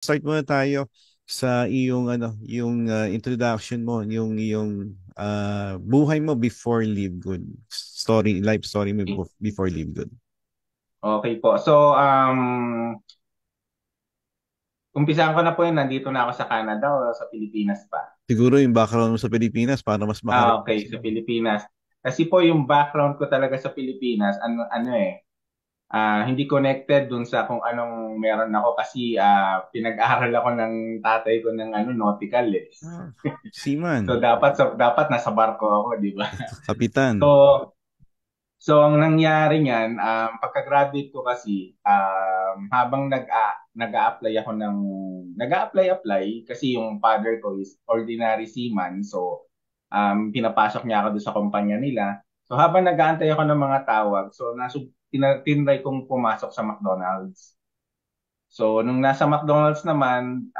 Start muna tayo sa iyong yung introduction mo, yung iyong buhay mo before Live Good. Life story mo before Live Good. Okay po. So, umpisahan ko na po yun. Nandito na ako sa Canada o sa Pilipinas pa. Siguro yung background mo sa Pilipinas para mas Okay, makarelate sa sila. Pilipinas. Kasi po yung background ko talaga sa Pilipinas, hindi connected dun sa kung anong meron ako kasi pinag-aral ako ng tatay ko ng nautical eh. Ah, So Seaman, dapat nasa barko ako, di ba? kapitan. So So, ang nangyari niyan, pagka-graduate ko kasi, habang nag-a-apply ako nag-a-apply kasi yung father ko is ordinary seaman. So, pinapasok niya ako doon sa kumpanya nila. So, habang nag-aantay ako ng mga tawag, so, tinry kong pumasok sa McDonald's. So, nung nasa McDonald's naman,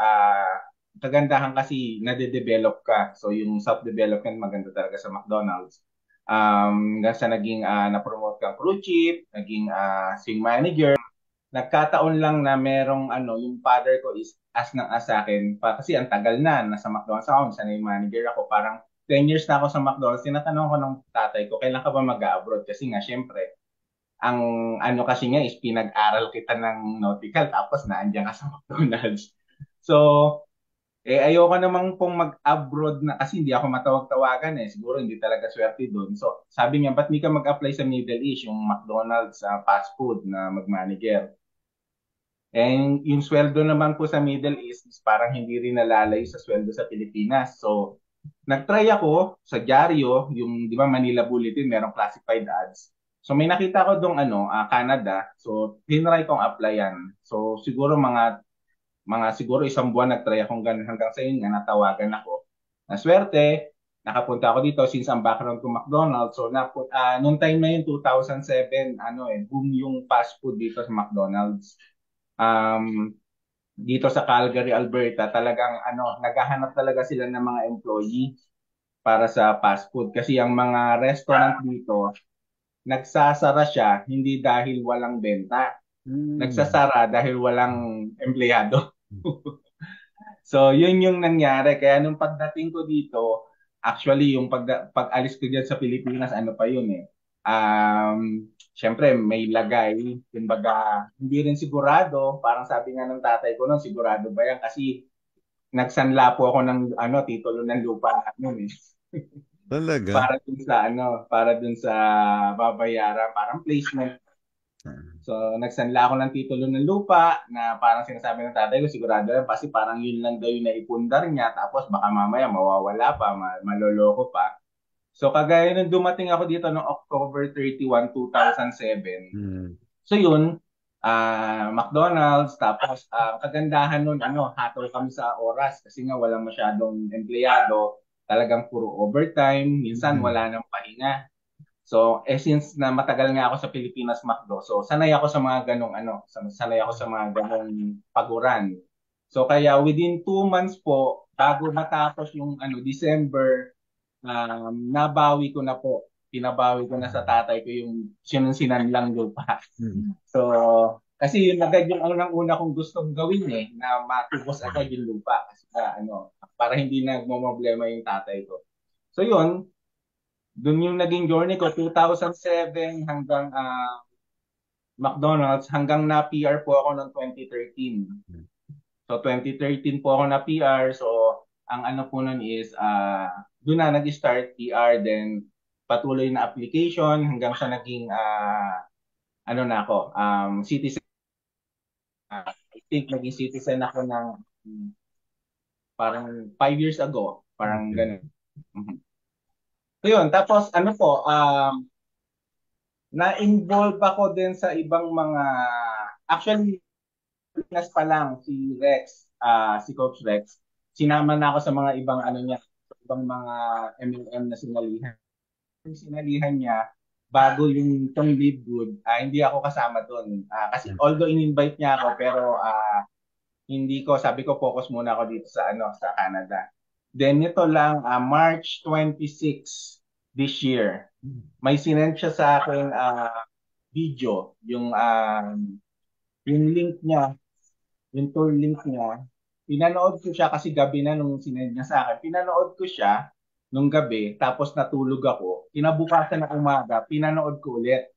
kagandahan kasi nade-develop ka. So, yung self-development maganda talaga sa McDonald's. Hanggang sa naging na-promote kang crew chief, naging swing manager. Nagkataon lang na merong yung father ko is as ng as sa akin. Kasi ang tagal na, nasa McDonald's ako, sana yung manager ako. Parang 10 years na ako sa McDonald's. Tinatanong ko ng tatay ko, kailan ka ba mag-abroad? Kasi nga, syempre, ang kasi niya is pinag-aral kita ng nautical tapos naandiyan ka sa McDonald's. So, ayoko namang pong mag-abroad na kasi hindi ako matawag-tawagan eh. Siguro hindi talaga swerte doon. So, sabi niya, ba't di ka mag-apply sa Middle East, yung McDonald's fast food na mag-manager? And yung sweldo naman po sa Middle East is parang hindi rin nalalay sa sweldo sa Pilipinas. So, nag-try ako sa dyaryo, yung di ba Manila Bulletin, merong classified ads. So may nakita ko dong Canada. So tinry kong applyan. So siguro siguro isang buwan nag-try akong ganun hanggang sa yun nga natawagan ako. Naswerte, nakapunta ako dito since ang background ko McDonald's. So noong time na yun 2007, boom yung fast food dito sa McDonald's. Um, Dito sa Calgary, Alberta, talagang naghahanap talaga sila ng mga employee para sa fast food kasi ang mga restaurant dito nagsasara siya hindi dahil walang benta, Hmm. nagsasara dahil walang empleyado. So, yun yung nangyari. Kaya nung pagdating ko dito, actually, yung pag-alis ko dyan sa Pilipinas, ano pa yun eh. Syempre, may lagay. Kumbaga, hindi rin sigurado. Parang sabi nga ng tatay ko noon, sigurado ba yan? Kasi nagsanla po ako ng titulo ng lupa namin eh. Talaga? Para dun sa babayaran, parang placement. So, nagsanla ako ng titulo ng lupa na parang sinasabi ng tatay ko, sigurado yan kasi parang yun lang daw yung naipundar niya tapos baka mamaya mawawala pa, maloloko pa. So, kagaya nung dumating ako dito noong October 31, 2007. Hmm. So, yun, McDonald's, tapos kagandahan nun, hatol kami sa oras kasi nga walang masyadong empleyado, talagang puro overtime, minsan Hmm. wala nang pahinga. So, since na matagal nga ako sa Pilipinas McDo, so sanay ako sa mga ganong sanay ako sa mga ganong paguran. So, kaya within 2 months po, bago matapos yung December, nabawi ko na po. Pinabawi ko na sa tatay ko yung sinanlang lupa. Hmm. So, kasi yun agad yung ng una kong gustong gawin eh, na matubos agad yung lupa. Kasi para hindi na problema yung tatay ko. So yun, dun yung naging journey ko, 2007 hanggang McDonald's, hanggang na-PR po ako ng 2013. So 2013 po ako na-PR. So ang po nun is, doon na nag-start PR, then patuloy na application hanggang sa naging, na ako, citizen. I think naging citizen ako ng parang 5 years ago. Parang Okay. ganun. Mhm. So yun, tapos na-involve ako din sa ibang mga, actually, Pinas pa lang si Rex, si Coach Rex, sinama na ako sa mga ibang niya, sa ibang mga MLM na sinalihan. Yung sinalihan niya, bago yung tong Live Good, hindi ako kasama doon. Kasi although in-invite niya ako, pero hindi ko, sabi ko focus muna ako dito sa Canada. Then ito lang, March 26 this year, may sinend siya sa akin video, yung link niya. yung tour link niya. Pinanood ko siya kasi gabi na nung sinend niya sa akin. Pinanood ko siya nung gabi, tapos natulog ako. Kinabukasan ng umaga, pinanood ko ulit.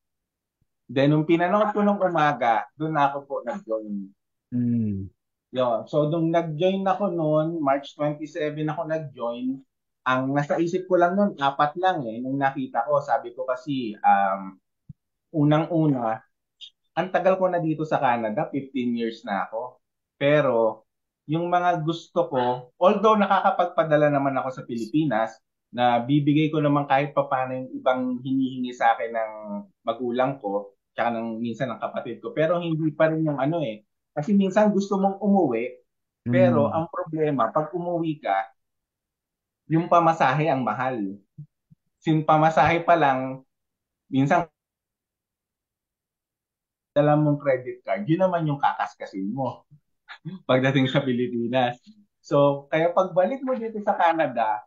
Then, nung pinanood ko nung umaga, doon na ako po nag-join. Mm. Yun. So, nung nag-join ako noon, March 27 ako nag-join, ang nasa isip ko lang noon, apat lang eh. Nung nakita ko, sabi ko kasi, unang-una, ang tagal ko na dito sa Canada, 15 years na ako. Pero, yung mga gusto ko, although nakakapagpadala naman ako sa Pilipinas, na bibigay ko naman kahit papaano yung ibang hinihingi sa akin ng magulang ko, tsaka ng minsan ng kapatid ko. Pero hindi pa rin yung ano eh. Kasi minsan gusto mong umuwi, pero Mm. ang problema, pag umuwi ka, yung pamasahe ang mahal. Sin pamasahe pa lang, minsan dala mong credit card, yun naman yung kakaskasin mo pagdating sa Pilipinas. So, kaya pagbalik mo dito sa Canada,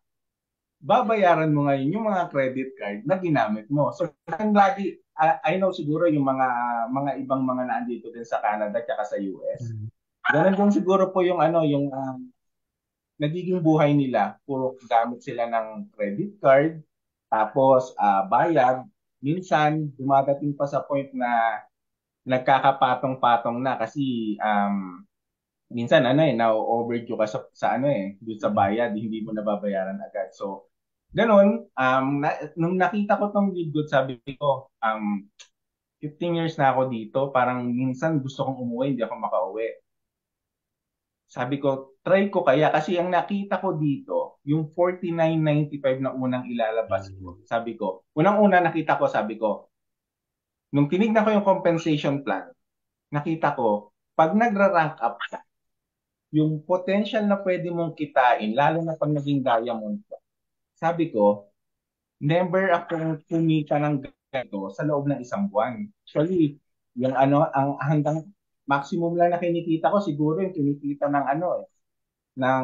babayaran mo ngayon yung mga credit card na ginamit mo. So, ang lagi, I know siguro yung mga ibang mga naandito din sa Canada at sa US. Mm. Ganun din siguro po yung ano, yung nagiging buhay nila. Puro gamit sila ng credit card, tapos bayad. Minsan, dumadating pa sa point na nagkakapatong-patong na kasi minsan ano eh, na-overdue ka sa ano eh, doon sa Mm. bayad, hindi mo nababayaran agad. So, ganun, nung nakita ko tong lead good, sabi ko, 15 years na ako dito, parang minsan gusto kong umuwi, hindi ako makauwi. Sabi ko, try ko kaya kasi ang nakita ko dito, yung 49.95 na unang ilalabas ko. Sabi ko, unang-una nakita ko, sabi ko, nung tinignan ko yung compensation plan, nakita ko, pag nagra-rank up ka, yung potential na pwede mong kitain, lalo na pag naging diamond ka, sabi ko, never akong kumita ng ganito sa loob ng isang buwan. Actually, yung ano, ang hanggang maximum lang na kinikita ko, siguro yung kinikita ng ano eh, ng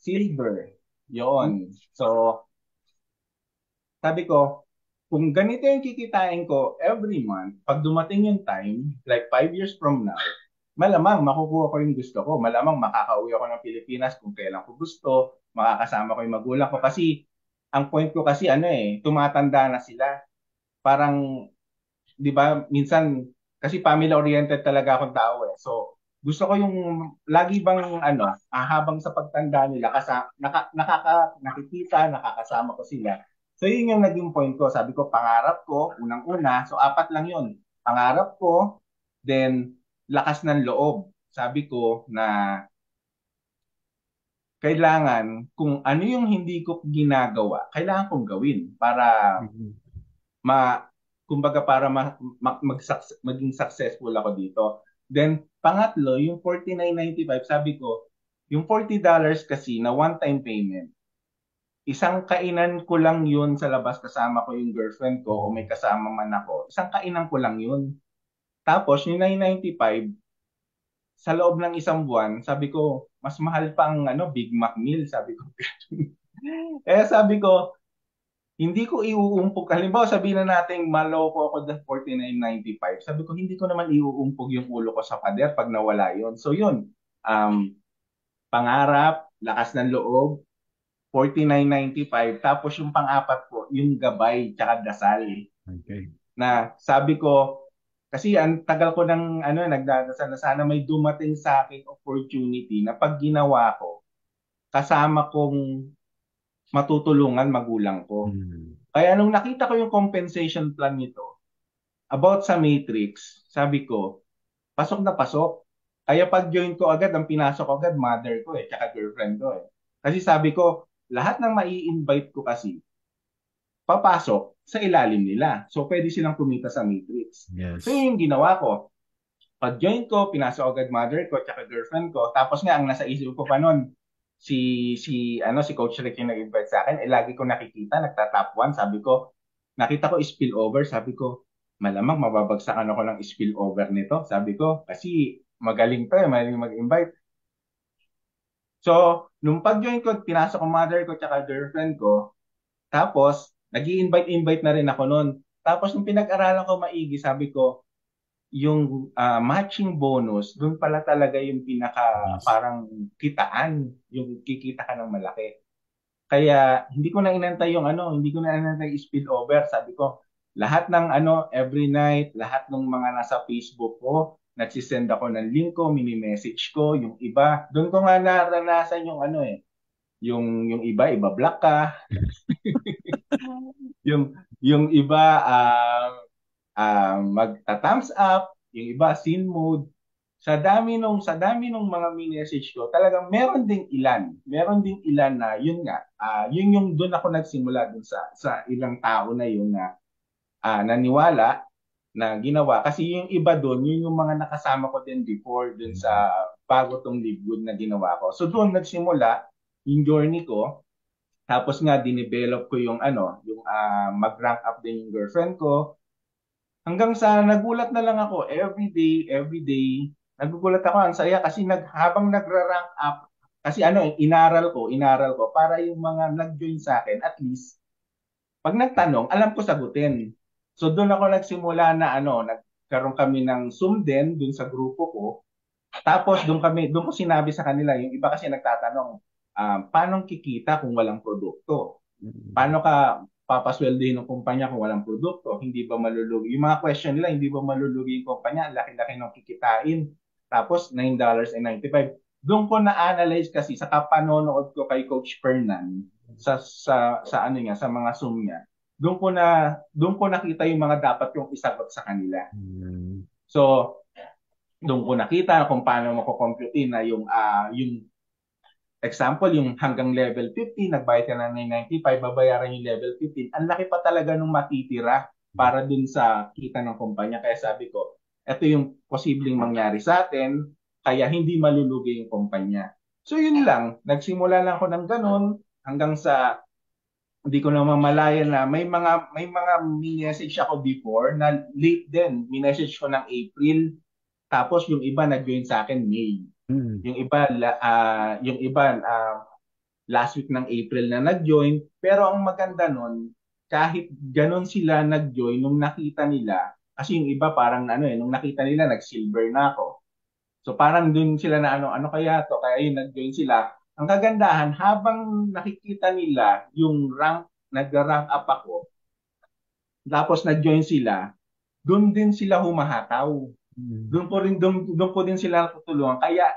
silver. Yon. So, sabi ko, kung ganito yung kikitain ko every month, pag dumating yung time, like 5 years from now, malamang makukuha ko yung gusto ko. Malamang makakauwi ako ng Pilipinas kung kailan ko gusto, makakasama ko yung magulang ko. Kasi, ang point ko kasi ano eh, tumatanda na sila. Parang, di ba, minsan, kasi family-oriented talaga akong tao eh. So, gusto ko yung lagi bang ano, habang sa pagtanda nila, nakikita, nakakasama ko sila. So, yun yung naging point ko. Sabi ko, pangarap ko, unang-una, so apat lang yun. Pangarap ko, then lakas ng loob. Sabi ko na kailangan, kung ano yung hindi ko ginagawa, kailangan kong gawin para Mm. ma kumbaga para maging successful ako dito. Then pangatlo, yung 49.95, sabi ko, yung $40 kasi na one-time payment, isang kainan ko lang yun sa labas kasama ko yung girlfriend ko o may Mm. kasama man ako. Isang kainan ko lang yun. Tapos yung 995, sa loob ng isang buwan, sabi ko, mas mahal pa ang ano, Big Mac meal, sabi ko. Kaya sabi ko, hindi ko iuumpog. Halimbawa, sabihin na natin maloko ako ng 49.95. Sabi ko, hindi ko naman iuumpog yung ulo ko sa pader pag nawala yon. So yun, pangarap, lakas ng loob, 49.95. Tapos yung pang-apat ko, yung gabay, tsaka dasal. Okay. Na sabi ko, kasi ang tagal ko ng ano, nagdadasal na sana may dumating sa akin opportunity na pag ginawa ko, kasama kong matutulungan magulang ko. Mm. Kaya nung nakita ko yung compensation plan nito, about sa Matrix, sabi ko, pasok na pasok. Kaya pag-join ko agad, ang pinasok ko agad, mother ko eh, tsaka girlfriend ko eh. Kasi sabi ko, lahat ng mai-invite ko kasi, papasok sa ilalim nila. So, pwede silang kumita sa Matrix. So, Yes. yun yung ginawa ko. Pag-join ko, pinasok agad mother ko, tsaka girlfriend ko. Tapos nga, ang nasa isip ko pa nun, si Coach Rick yung nag-invite sa akin, lagi ko nakikita, nagta-top 1, sabi ko, nakita ko spillover, sabi ko, malamang mababagsakan ako ng spillover nito, sabi ko, kasi magaling to eh, magaling mag-invite. So, nung pag-join ko, pinasok ko mother ko, tsaka girlfriend ko, tapos, nag invite invite na rin ako noon. Tapos, nung pinag-aralan ko maigi, sabi ko, matching bonus, doon pala talaga yung pinaka Yes. parang kitaan, yung kikita ka ng malaki. Kaya hindi ko na inantay hindi ko na inantay spill over. Sabi ko, lahat ng every night, lahat ng mga nasa Facebook ko, nagsisend ako ng link ko, mini-message ko, yung iba. Doon ko nga naranasan yung iba, iba-block ka. Yung iba, magta-thumbs up, yung iba, scene mode. Sa dami nung mga message ko, talagang meron ding ilan na yun nga, yun yung doon ako nagsimula dun sa ilang tao na yun na naniwala na ginawa. Kasi yung iba doon, yun yung mga nakasama ko din before dun sa Mm. bago tong Live Good na ginawa ko. So doon nagsimula yung journey ko. Tapos nga, dinevelop ko yung mag-rank up din yung girlfriend ko. Hanggang sa nagulat na lang ako, every day, nagugulat ako, ang saya kasi habang nagra-rank up, kasi inaral ko, para yung mga nag-join sa akin, at least, pag nagtanong, alam ko sagutin. So doon ako nagsimula na nagkaroon kami ng Zoom din, doon sa grupo ko. Tapos doon ko sinabi sa kanila, yung iba kasi nagtatanong, paano kikita kung walang produkto? Mm. Paano ka papasweldohin ng kumpanya kung walang produkto? Hindi ba malulugi? Yung mga question nila, hindi ba malulugi yung kumpanya? Ang laki-laki ng kikitain. Tapos, $9.95. Doon ko na-analyze kasi sa kapanonood ko kay Coach Fernan sa ano niya, sa mga Zoom niya. Doon ko nakita yung mga dapat yung isagot sa kanila. Mm. So, doon ko nakita kung paano mo kukompute na yung example, yung hanggang level 50, nagbayad ka ng 995, babayaran yung level 15. Ang laki pa talaga nung matitira para dun sa kita ng kumpanya. Kaya sabi ko, ito yung posibleng mangyari sa atin, kaya hindi malulugi yung kumpanya. So yun lang, nagsimula lang ako ng ganun hanggang sa hindi ko na mamalayan na may mga message ako before na late din. Minessage ko ng April, tapos yung iba nag-join sa akin May. Mm. Yung iba last week ng April na nag-join. Pero ang maganda nun, kahit ganun sila nag-join, nung nakita nila, kasi yung iba parang nung nakita nila, nag-silver na ako. So parang dun sila na ano kaya to? Kaya yun, nag-join sila. Ang kagandahan, habang nakikita nila yung nag-rank up ako, tapos nag-join sila, dun din sila humahataw. Mm. Doon ko din sila tutulungan. Kaya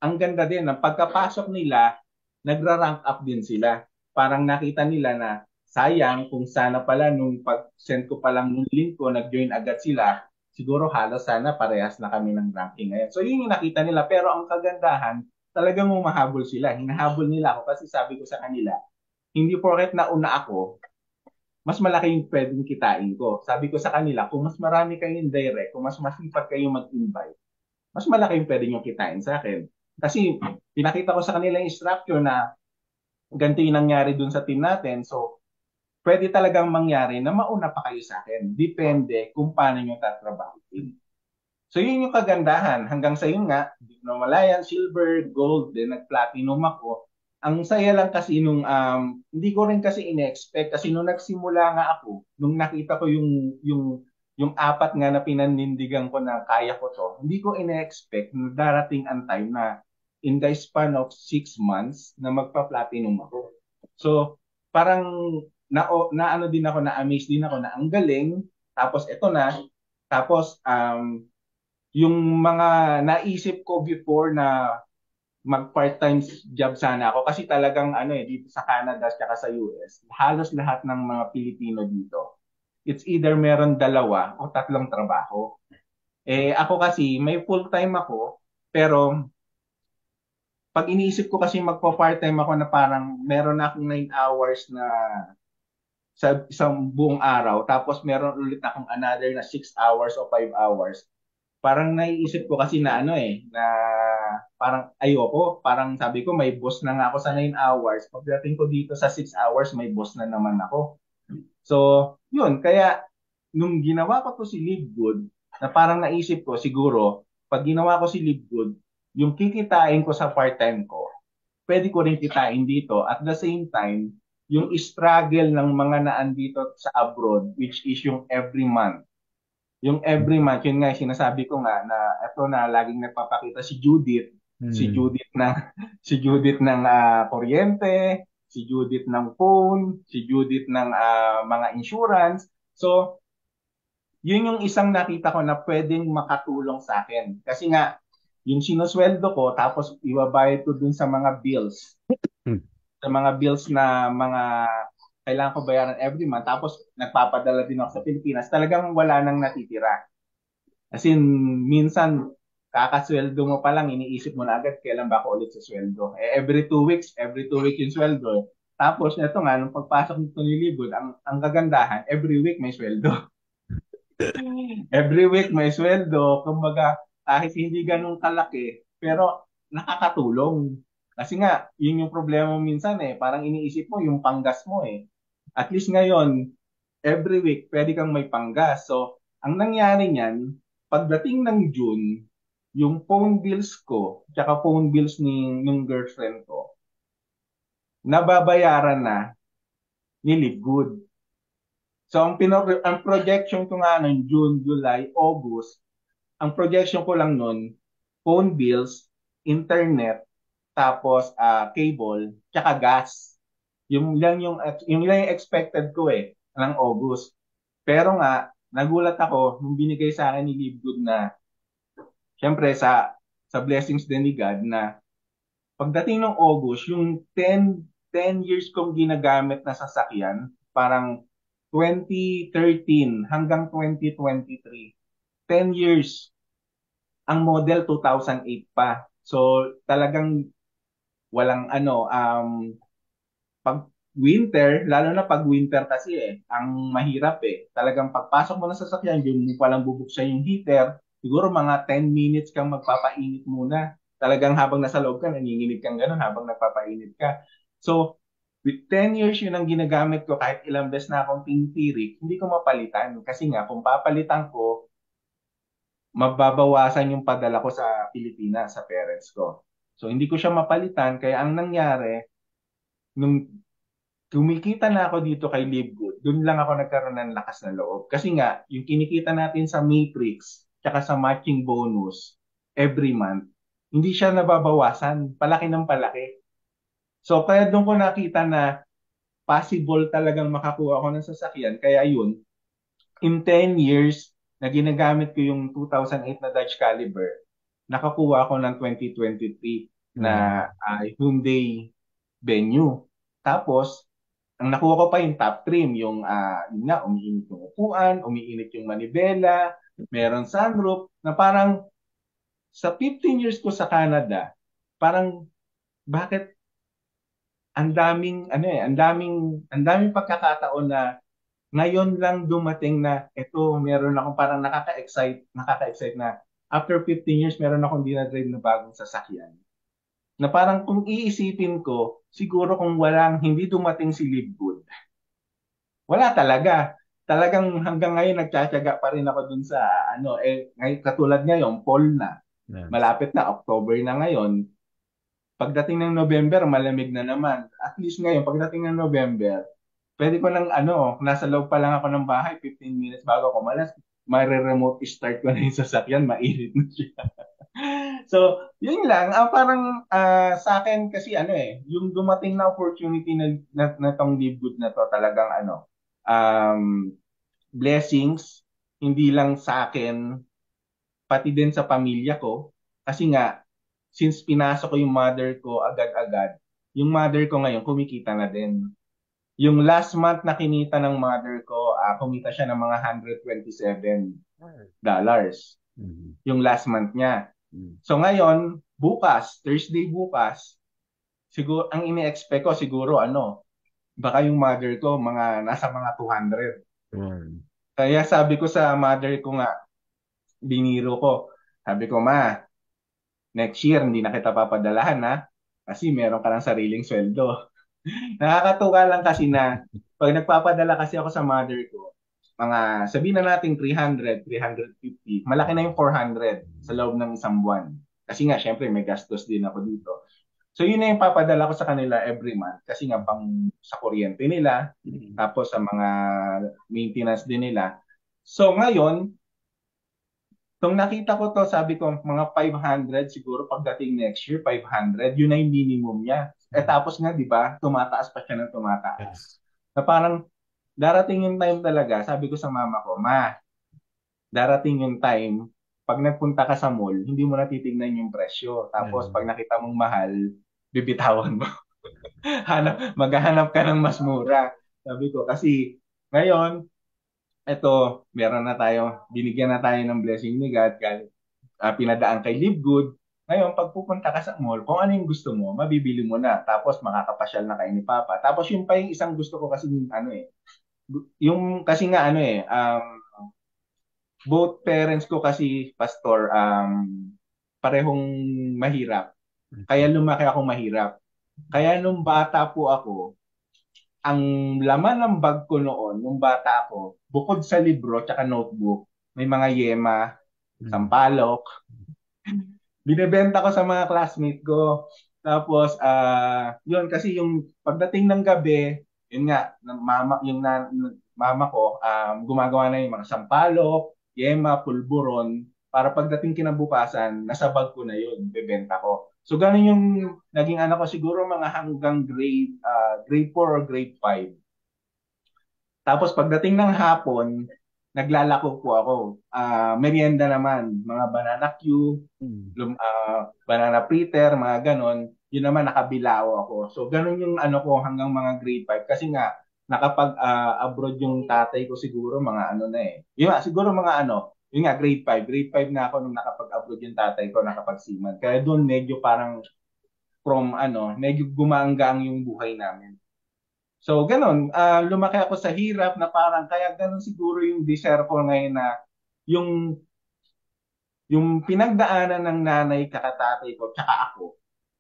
ang ganda din, ang pagkapasok nila, nagra-rank up din sila. Parang nakita nila na sayang kung sana pala nung pag-send ko pa lang yung link ko, nag-join agad sila, siguro halos sana parehas na kami ng ranking ngayon. So yun yung nakita nila. Pero ang kagandahan, talagang humahabol sila. Hinahabol nila ako kasi sabi ko sa kanila, hindi porket nauna ako, mas malaki yung pwedeng kitain ko. Sabi ko sa kanila, kung mas marami kayong direct, kung mas masipag kayong mag-invite, mas malaki yung pwede nyo kitain sa akin. Kasi pinakita ko sa kanila yung structure na ganito yung nangyari dun sa team natin. So, pwede talagang mangyari na mauna pa kayo sa akin. Depende kung paano nyo tatrabahuin. So, yun yung kagandahan. Hanggang sa yun nga, hindi ko na malayan, silver, gold, then nag-platinum ako. Ang saya lang kasi hindi ko rin kasi ine-expect kasi nung nagsimula nga ako, nung nakita ko yung apat nga na pinanindigan ko na kaya ko to, hindi ko ine-expect na darating ang time na in the span of 6 months na magpa-platinum ako. So, parang na ano din ako, na-amaze din ako na ang galing, tapos eto na, tapos yung mga naisip ko before na mag part-time job sana ako kasi talagang dito sa Canada at sa US, halos lahat ng mga Pilipino dito, it's either meron dalawa o tatlong trabaho. Eh ako kasi may full-time ako, pero pag iniisip ko kasi magpa-part-time ako na parang meron na akong 9 hours na sa isang buong araw, tapos meron ulit akong another na 6 hours o 5 hours. Parang naiisip ko kasi na na parang ayoko, parang sabi ko may boss na nga ako sa 9 hours. Pagdating ko dito sa 6 hours, may boss na naman ako. So, yun, kaya nung ginawa ko to si Live Good, na parang naisip ko siguro, pag ginawa ko si Live Good, yung kikitain ko sa part-time ko, pwede ko rin kitain dito. At the same time, yung struggle ng mga naandito sa abroad, which is yung every month, Yung every month, yun nga, sinasabi ko nga na eto na laging nagpapakita si Mm. Judith ng si Judith ng kuryente, si Judith ng phone, si Judith ng mga insurance. So, yun yung isang nakita ko na pwedeng makatulong sa akin. Kasi nga, yung sinusweldo ko, tapos ibabayad ko dun sa mga bills. Mm. Sa mga bills na mga kailangan ko bayaran every month. Tapos nagpapadala din ako sa Pilipinas. Talagang wala nang natitira. As in, minsan, kakasweldo mo pa lang, iniisip mo na agad kailan ba ako ulit sa sweldo. Eh, every 2 weeks yung sweldo. Eh. Tapos, ito nga, nung pagpasok nito ni Libod, ang kagandahan, every week may sweldo. Every week may sweldo, kumbaga kahit hindi ganun kalaki, pero nakakatulong. Kasi nga, yun yung problema mo minsan eh, parang iniisip mo yung panggas mo eh. At least ngayon, every week pwede kang may panggas. So, ang nangyari niyan, pagdating ng June, yung phone bills ko, tsaka phone bills ng girlfriend ko, nababayaran na ni Livegood. So, ang projection ko nga ng June, July, August, ang projection ko lang nun, phone bills, internet, tapos cable, tsaka gas. Yung lang yung expected ko eh, ng August. Pero nga, nagulat ako nung binigay sa akin ni Livegood na, syempre sa blessings din ni God na pagdating ng August, yung ten years kong ginagamit na sasakyan, parang 2013 hanggang 2023, 10 years. Ang model 2008 pa. So talagang walang pag winter, lalo na pag winter kasi ang mahirap eh. Talagang pagpasok mo na sa sasakyan, yung mo palang bubuksan yung heater, siguro mga 10 minutes kang magpapainit muna. Talagang habang nasa loob ka, nanginginig kang ganun habang nagpapainit ka. So, with 10 years yun ang ginagamit ko kahit ilang beses na akong tinitirik, hindi ko mapalitan. Kasi nga, kung papalitan ko, mababawasan yung padala ko sa Pilipinas, sa parents ko. So, hindi ko siya mapalitan. Kaya ang nangyari, nung kumikita na ako dito kay Livegood, doon lang ako nagkaroon ng lakas ng loob. Kasi nga, yung kinikita natin sa Matrix, tsaka sa matching bonus, every month, hindi siya nababawasan. Palaki ng palaki. So, kaya doon ko nakita na possible talagang makakuha ako ng sasakyan. Kaya yun, in 10 years na ginagamit ko yung 2008 na Dodge Caliber, nakakuha ako ng 2023 Mm. na Hyundai Venue. Tapos, ang nakuha ko pa yung top trim, yun nga, umiinit yung upuan, umiinit yung manibela, meron sunroof, na parang sa 15 years ko sa Canada, parang bakit ang daming pagkakataon na ngayon lang dumating na eto, meron akong parang nakaka-excite na after 15 years meron akong dinadrive na bagong sasakyan. Na parang kung iisipin ko, siguro kung hindi dumating si Live Good, wala talaga. Talagang hanggang ngayon nagtsatsaga pa rin ako dun sa ngayon, katulad ngayon, fall na. Yes. Malapit na, October na ngayon. Pagdating ng November, malamig na naman. At least ngayon, pagdating ng November, pwede ko lang nasa loob pa lang ako ng bahay, 15 minutes bago ako malas, remote start ko na yung sasakyan, mainit na siya. So, yun lang. Parang sa akin kasi yung dumating na opportunity na tong Live Good na to talagang um, blessings, hindi lang sa akin, pati din sa pamilya ko. Kasi nga, since pinasok ko yung mother ko agad-agad, yung mother ko ngayon kumikita na din. Yung last month na kinita ng mother ko, kumita siya ng mga $127. Mm. Yung last month niya. Mm. So ngayon, Thursday bukas, siguro ang ini-expect ko siguro baka yung mother ko nasa mga 200. Mm. Kaya sabi ko sa mother ko nga, biniro ko. Sabi ko, ma, next year hindi na kita papadalahan ha. Kasi meron ka ng sariling sweldo. Nakakatuwa lang kasi na pag nagpapadala kasi ako sa mother ko, sabihin na natin 300, 350, malaki na yung 400 sa loob ng isang buwan. Kasi nga, syempre, may gastos din ako dito. So, yun na yung papadala ko sa kanila every month. Kasi nga, pang sa kuryente nila, Mm. tapos sa mga maintenance din nila. So, ngayon, Nung nakita ko to, sabi ko, mga 500 siguro pagdating next year, 500, yun na yung minimum niya. Eh Mm. tapos nga, di ba, tumataas pa siya ng tumataas. Yes. Na parang darating yung time talaga, sabi ko sa mama ko, ma, darating yung time, pag nagpunta ka sa mall, hindi mo na titignan yung presyo. Tapos pag Mm. nakita mong mahal, bibitawan mo. Maghahanap ka ng mas mura. Sabi ko, kasi ngayon, eto, meron na tayo, binigyan na tayo ng blessing ni God, pinadaan kay Live Good. Ngayon, pag pupunta ka sa mall, kung ano yung gusto mo, mabibili mo na. Tapos makakapasyal na kayo ni Papa. Tapos yung pa yung isang gusto ko kasi ano eh, yung kasi nga ano eh, both parents ko kasi pastor, parehong mahirap. Kaya Okay. lumaki ako mahirap. Kaya nung bata po ako, ang laman ng bag ko noon, nung bata ako, bukod sa libro at notebook, may mga yema, Mm. sampalok, binebenta ko sa mga classmate ko. Tapos, yun, kasi yung pagdating ng gabi, yun nga, mama ko, gumagawa na yung mga sampalok, yema, pulburon, para pagdating kinabukasan, nasa bag ko na yun, bebenta ko. So, ganun yung naging anak ko siguro mga hanggang grade 4 or grade 5. Tapos pagdating ng hapon, naglalako po ako. Merienda naman, mga banana Q, Mm. banana fritter, mga ganon. Yun naman nakabilao ako. So ganon yung ano ko hanggang mga grade 5 kasi nga nakapag-abroad yung tatay ko siguro mga ano na eh. Yun nga, siguro mga ano, yun nga grade 5. Grade 5 na ako nung nakapag-abroad yung tatay ko, nakapagsiman. Kaya doon medyo parang from ano, medyo gumaanggang yung buhay namin. So, ganun. Lumaki ako sa hirap na parang, kaya ganun siguro yung desire ko ngayon na yung, yung pinagdaanan ng nanay kakatatay ko tsaka ako,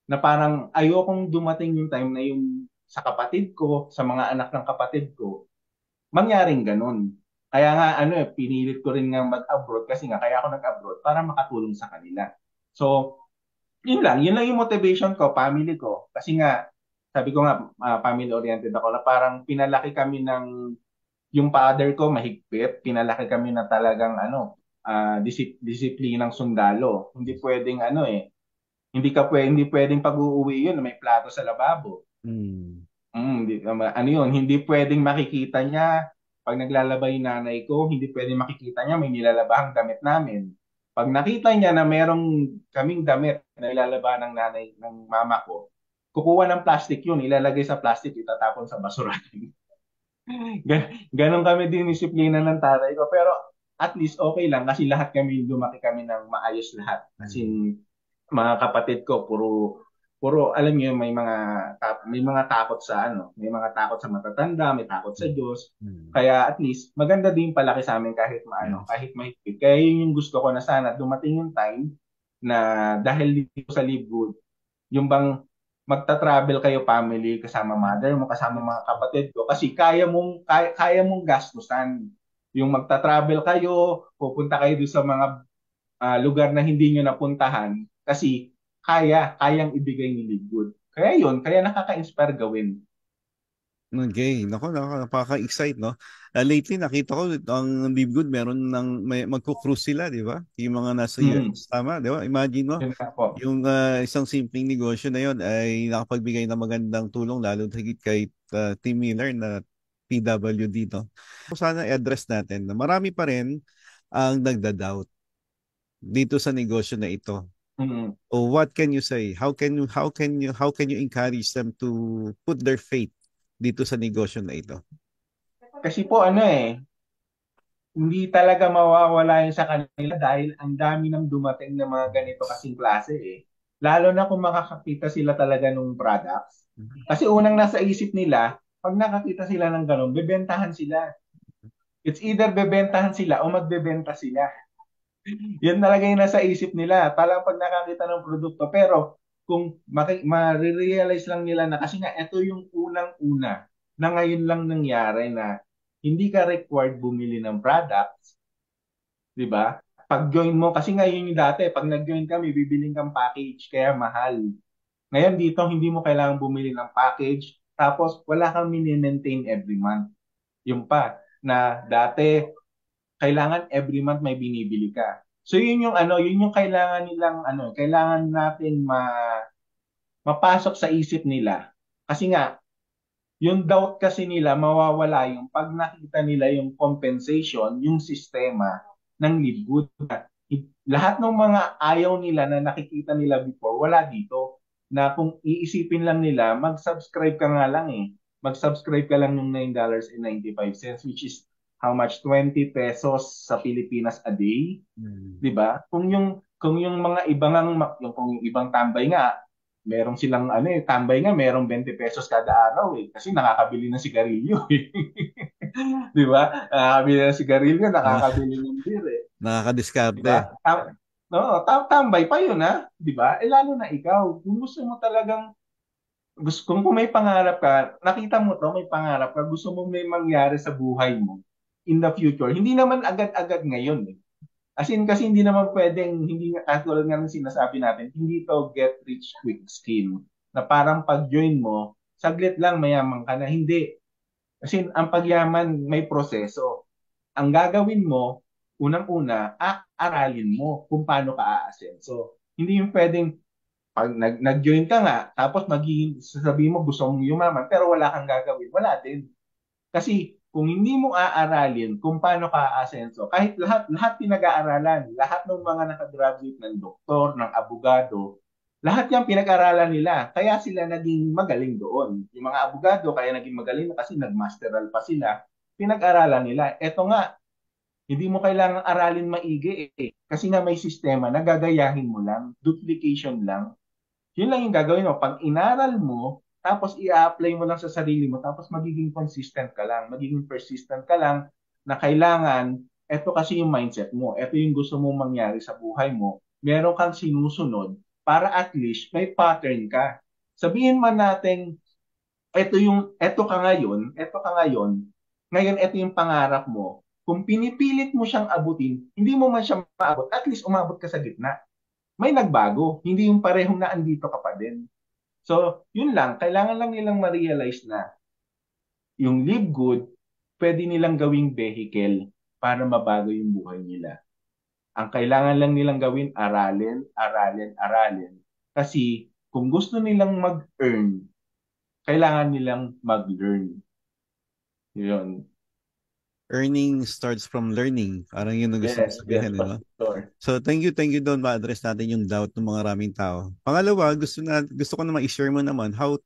na parang ayokong dumating yung time na yung sa kapatid ko, sa mga anak ng kapatid ko, mangyaring ganun. Kaya nga, ano eh, pinilit ko rin nga mag-abroad kasi nga, kaya ako nag-abroad para makatulong sa kanila. So, yun lang yung motivation ko, family ko. Kasi nga, sabi ko nga, family-oriented ako na parang pinalaki kami ng yung father ko mahigpit, pinalaki kami na talagang ano, disiplinang sundalo. Hindi pwedeng ano eh, hindi pwedeng pag-uuwi yun na may plato sa lababo. Mm. Ano yun, hindi pwedeng makikita niya pag naglalaba yung nanay ko, hindi pwedeng makikita niya may nilalabahang damit namin. Pag nakita niya na merong kaming damit na nilalaba ng nanay ng mama ko, kukuha ng plastic yun, ilalagay sa plastic, itatapon sa basurahan. Ganon kami din disiplina ng tatay ko. Pero at least okay lang kasi lahat kami lumaki kami ng maayos lahat. Kasi Mm. mga kapatid ko puro alam niyo may mga takot sa ano, may mga takot sa matatanda, may takot sa Diyos. Mm. Kaya at least maganda din palaki sa amin kahit maano, Yes. kahit mahigpit. Kaya yun yung gusto ko na sana dumating yung time na dahil dito sa Live Good, yung bang magta-travel kayo family kasama mother mo, kasama mga Yes. kapatid ko kasi kaya mong gastusan. Yung magta-travel kayo, pupunta kayo doon sa mga lugar na hindi nyo napuntahan kasi kayang ibigay ni Ligud. Kaya yun, kaya nakaka-inspire gawin. Okay, nako, napaka-excite, no? Lately, nakita ko, ang Live Good, magko-cruise sila, di ba? Yung mga nasa Mm, US, tama, di ba? Imagine mo, yun nga po. yung isang simpleng negosyo na yon ay nakapagbigay ng magandang tulong, lalo higit kay Team Miller na PWD, no? So, sana i-address natin na marami pa rin ang nagda-doubt dito sa negosyo na ito. Mm. O what can you say? How can you encourage them to put their faith dito sa negosyo na ito? Kasi po ano eh, hindi talaga mawawala yun sa kanila dahil ang dami nang dumating na mga ganito kasing klase eh. Lalo na kung makakakita sila talaga ng products. Kasi unang nasa isip nila, pag nakakita sila ng ganun, bebentahan sila. It's either bebentahan sila o magbebenta sila. Yan talaga yung nasa isip nila. Parang pag nakakita ng produkto. Pero kung ma-realize lang nila na kasi nga ito yung unang-una na ngayon lang nangyari na hindi ka required bumili ng products, 'di ba? Pag join mo kasi ngayon yung dati, pag nag-join kami, bibiling kang package kaya mahal. Ngayon dito hindi mo kailangang bumili ng package tapos wala kang mini-maintain every month. Yung pa na dati kailangan every month may binibili ka. So yun yung ano, yun yung kailangan nilang ano, kailangan natin mapasok sa isip nila. Kasi nga, yung doubt kasi nila mawawala yung pag nakita nila yung compensation, yung sistema ng Libgood. Lahat ng mga ayaw nila na nakikita nila before, wala dito. Na kung iisipin lang nila, mag-subscribe ka nga lang eh. Mag-subscribe ka lang ng $9.95, which is how much? 20 pesos sa Pilipinas a day. Mm. 'Di ba? Kung yung mga ibang yung kung yung ibang tambay nga, meron silang ano eh, tambay nga merong 20 pesos kada araw eh kasi nakakabili ng sigarilyo eh. 'Di ba? Nakakabili ng sigarilyo, Ah, nakakabili ng beer eh. 'Di nakakadiskarte. ba? No, tambay pa 'yun ha, 'di ba? Eh lalo na ikaw, kung gusto mo talagang kung may pangarap ka, nakita mo to, may pangarap ka, gusto mo may mangyari sa buhay mo in the future. Hindi naman agad-agad ngayon eh. As in, kasi hindi naman pwedeng, hindi nga, katulad nga ng sinasabi natin, hindi to get rich quick scheme. Na parang pag-join mo, saglit lang mayaman ka na. Hindi. Kasi ang pagyaman may proseso. Ang gagawin mo, unang-una, aralin mo kung paano ka aasenso. Hindi yung pwedeng, pag nag-join ka nga, tapos magiging, sasabihin mo gusto mong yumaman, pero wala kang gagawin. Wala din. Kasi kung hindi mo aaralin kung paano ka aasenso, kahit lahat pinag-aaralan, lahat ng mga nakagraduate ng doktor, ng abogado, lahat yan pinag-aralan nila. Kaya sila naging magaling doon. Yung mga abogado kaya naging magaling kasi nagmasteral pa sila. Pinag-aralan nila. Eto nga, hindi mo kailangang aralin maigi eh. Kasi nga may sistema na gagayahin mo lang, duplication lang. Yun lang yung gagawin mo. Pag inaral mo, tapos i-apply mo lang sa sarili mo, tapos magiging consistent ka lang, magiging persistent ka lang na kailangan, eto kasi yung mindset mo, eto yung gusto mong mangyari sa buhay mo, meron kang sinusunod para at least may pattern ka. Sabihin man natin, eto ka ngayon eto yung pangarap mo. Kung pinipilit mo siyang abutin, hindi mo man siya maabot, at least umabot ka sa gitna. May nagbago, hindi yung parehong na andito ka pa din. So, yun lang. Kailangan lang nilang ma-realize na yung live good, pwede nilang gawing vehicle para mabago yung buhay nila. Ang kailangan lang nilang gawin, aralin, aralin, aralin. Kasi kung gusto nilang mag-earn, kailangan nilang mag-learn. Yun. Earning starts from learning. Parang yun ang gusto ko Yes, yes, sabihin, di ba? Pastor. So, thank you doon. Ma-address natin yung doubt ng mga maraming tao. Pangalawa, gusto ko naman i-share mo naman how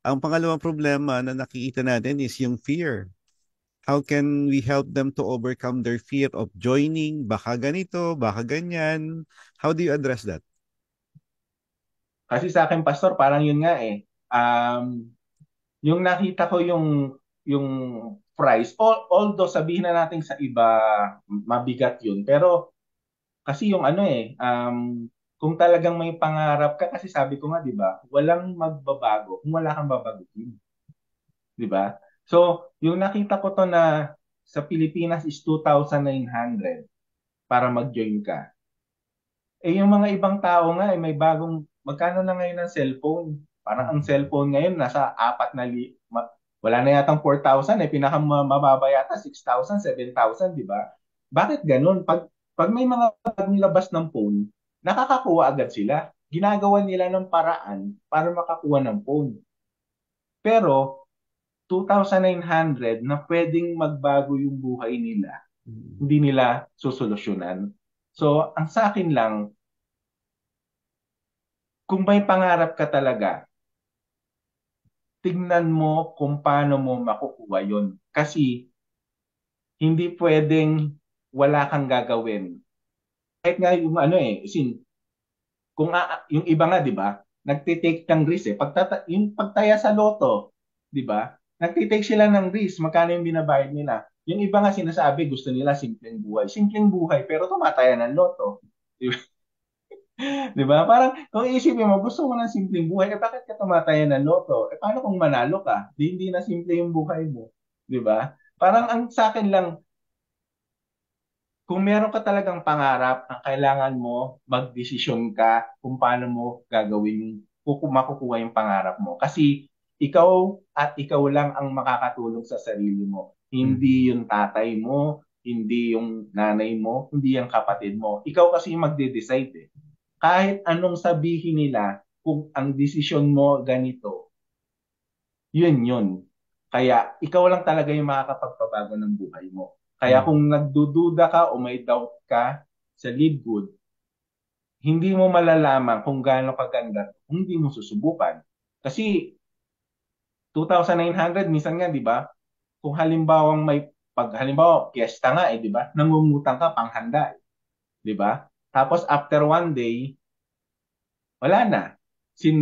ang pangalawang problema na nakikita natin is yung fear. How can we help them to overcome their fear of joining? Baka ganito, baka ganyan. How do you address that? Kasi sa akin, Pastor, parang yun nga eh. Yung nakita ko yung price, although sabihin na natin sa iba mabigat yun, pero kasi yung ano eh, kung talagang may pangarap ka, kasi sabi ko nga, di ba, walang magbabago kung wala kang babaguhin. Di ba? So, yung nakita ko to na sa Pilipinas is 2,900 para mag-join ka. Eh, yung mga ibang tao nga, eh, may bagong, magkano na ngayon ang cellphone? Parang ang cellphone ngayon, nasa wala na yatang 4,000, eh, pinakamababa yata, 6,000, 7,000, di ba? Bakit ganun? Pag may mga bagong labas ng phone, nakakakuha agad sila. Ginagawa nila ng paraan para makakuha ng phone. Pero, 2,900 na pwedeng magbago yung buhay nila, hindi nila susolusyonan. So, ang sa akin lang, kung may pangarap ka talaga, tignan mo kung paano mo makukuha yon. Kasi hindi pwedeng wala kang gagawin. Kahit nga yung ano eh, yung iba nga, di ba, nagtitake ng risk eh. Yung pagtaya sa loto, di ba, nagtitake sila ng risk, magkano yung binabayad nila. Yung iba nga sinasabi, gusto nila simpleng buhay. Simpleng buhay, pero tumataya ng loto. Di ba? Di ba? Parang kung iisipin mo, gusto mo ng simpleng buhay, eh bakit ka tumataya ng loto? Eh paano kung manalo ka? Hindi na simple yung buhay mo. Di ba? Parang ang sa akin lang, kung meron ka talagang pangarap, ang kailangan mo, magdesisyon ka kung paano mo gagawin, makukuha yung pangarap mo. Kasi ikaw at ikaw lang ang makakatulong sa sarili mo. Mm. Hindi yung tatay mo, hindi yung nanay mo, hindi yung kapatid mo. Ikaw kasi yung magde-decide eh. Kahit anong sabihin nila, kung ang desisyon mo ganito, yun. Kaya ikaw lang talaga yung makakapagpabago ng buhay mo. Kaya Mm. kung nagdududa ka o may doubt ka sa Live Good, hindi mo malalaman kung gaano kaganda kung hindi mo susubukan. Kasi 2,900 minsan nga, 'di ba? Kung halimbawang may pag halimbawa piyesta nga eh, 'di ba? Nangungutang ka panghanda, eh, 'di ba? Tapos after one day, wala na. Sin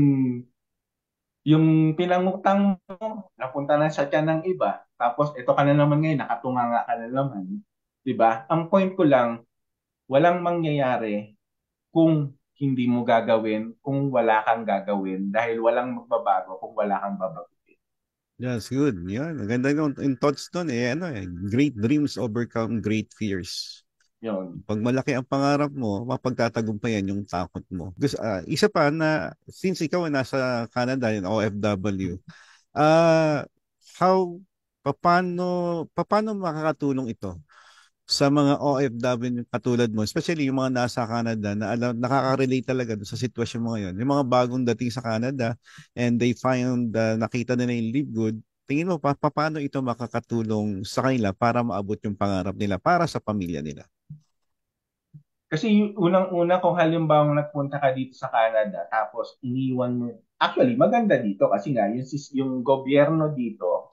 yung pinangutang mo, napunta na sa tiyan ng iba. Tapos ito ka na naman ngayon, nakatunganga ka na naman. 'Di ba? Ang point ko lang, walang mangyayari kung hindi mo gagawin, kung wala kang gagawin, dahil walang magbabago kung wala kang babaguhin. That's good. Yan. Maganda yung thoughts doon eh. Ano eh. Great dreams overcome great fears. Yun. Pag malaki ang pangarap mo, mapagtatagumpayan yung takot mo. Gusto, isa pa na, since ikaw ay nasa Canada, yung OFW, ah how, paano makakatulong ito sa mga OFW katulad mo, especially yung mga nasa Canada na alam, nakaka-relate talaga dun sa sitwasyon mo ngayon. Yung mga bagong dating sa Canada and they find, nakita nila yung Live Good, tingin mo paano ito makakatulong sa kanila para maabot yung pangarap nila para sa pamilya nila? Kasi unang-una kung halimbawa nagpunta ka dito sa Canada tapos iniwan mo, actually maganda dito kasi nga yung gobyerno dito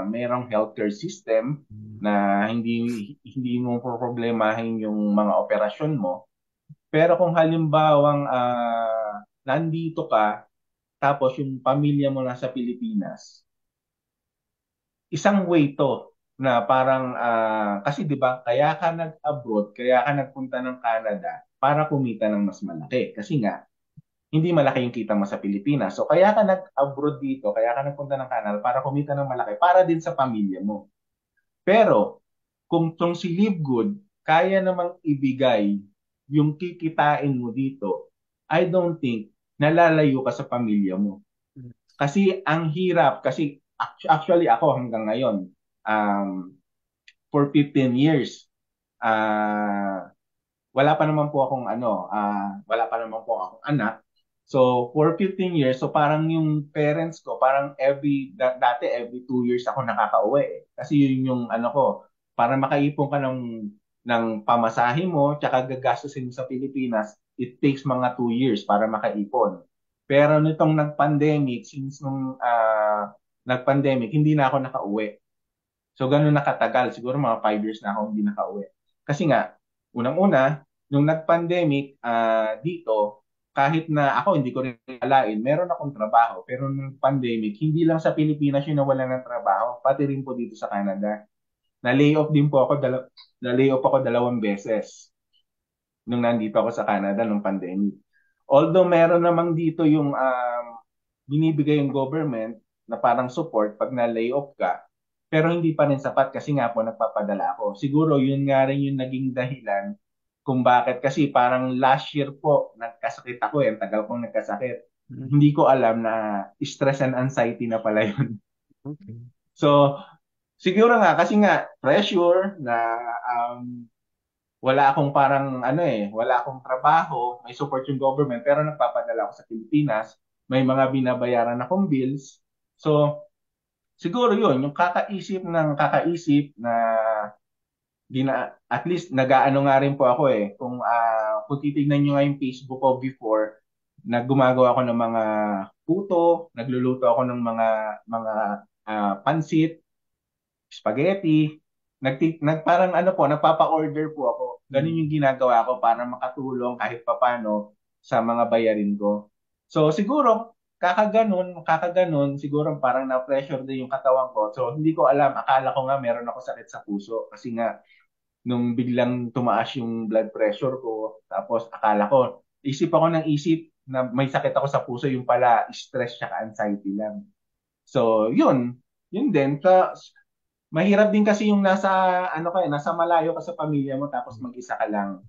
merong healthcare system na hindi mo problemahin yung mga operasyon mo. Pero kung halimbawang nandito ka tapos yung pamilya mo nasa Pilipinas, isang way to na parang kasi 'di ba kaya ka nag-abroad, kaya ka nagpunta ng Canada para kumita ng mas malaki kasi nga hindi malaki yung kita mo sa Pilipinas. So kaya ka nag-abroad dito, kaya ka nagpunta ng Canada para kumita ng malaki para din sa pamilya mo. Pero kung tong si Live Good kaya namang ibigay yung kikitain mo dito, I don't think nalalayo ka sa pamilya mo. Kasi ang hirap, kasi actually ako hanggang ngayon, um, for 15 years, wala pa naman po akong wala pa naman po akong anak. So, for 15 years, so parang yung parents ko, parang dati every 2 years ako nakakauwi eh. Kasi yun yung ano ko, para makaipon ka ng pamasahe mo, tsaka gagastusin mo sa Pilipinas, it takes mga 2 years para makaipon. Pero nitong nag-pandemic, since nung nag-pandemic, hindi na ako nakauwi. So, ganun nakatagal. Siguro mga 5 years na ako hindi nakauwi. Kasi nga, unang-una, nung nag-pandemic dito, kahit na ako hindi ko rin alain, meron akong trabaho. Pero nung pandemic, hindi lang sa Pilipinas yung nawalan ng trabaho, pati rin po dito sa Canada. Na-layoff din po ako, na-layoff ako 2 beses nung nandito ako sa Canada nung pandemic. Although meron namang dito yung binibigay yung government na parang support pag na-layoff ka, pero hindi pa rin sapat kasi nga po nagpapadala ako. Siguro yun nga rin yung naging dahilan kung bakit. Kasi parang last year po, nagkasakit ako eh. Ang tagal kong nagkasakit. Mm. Hindi ko alam na stress and anxiety na pala yun. Okay. So, siguro nga, kasi nga, pressure na um, wala akong parang wala akong trabaho, may support yung government, pero nagpapadala ako sa Pilipinas, may mga binabayaran akong bills. So, siguro yun, yung kakaisip na at least nag-aano nga rin po ako eh. Kung titignan nyo nga yung Facebook ko before, naggumagawa ako ng mga puto, nagluluto ako ng mga pansit, spaghetti, parang nagpapa-order po ako. Ganun yung Mm. ginagawa ko para makatulong kahit papano sa mga bayarin ko. So siguro, kakaganon, siguro parang na-pressure din yung katawan ko. So hindi ko alam, akala ko nga meron ako sakit sa puso kasi nga nung biglang tumaas yung blood pressure ko, tapos akala ko, isip ako ng isip na may sakit ako sa puso, yung pala stress tsaka anxiety lang. So, yun din. Mahirap din kasi yung nasa malayo ka sa pamilya mo tapos mag-isa ka lang.